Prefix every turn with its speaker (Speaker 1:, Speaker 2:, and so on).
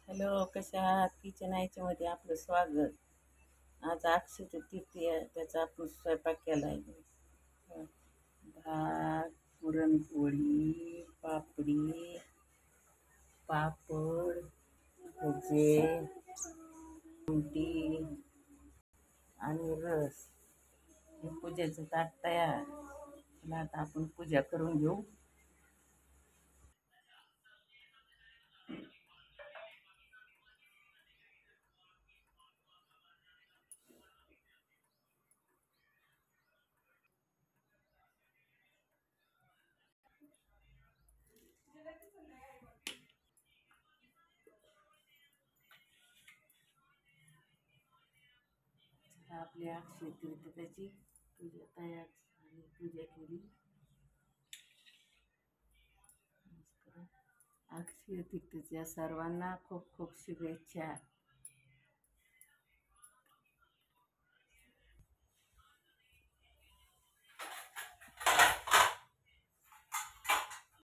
Speaker 1: Hello, कशा आहात? Kitchen आयच्यामध्ये आपलं स्वागत. आज अक्षय तृतीया आहे, त्याचा आपण स्वयंपाक केला आहे. भात, पुरणपोळी, पापडी, पापड, भजे, आमटी आणि रस. हे पूजेचं ताट तयार. चला आता आपण पूजा करून घेऊ. चला, आपल्या अक्षय तृतीयेची पूजा तयार झाली. पूजा केली. अक्षय तृतीयेच्या सर्वांना खूप खूप शुभेच्छा.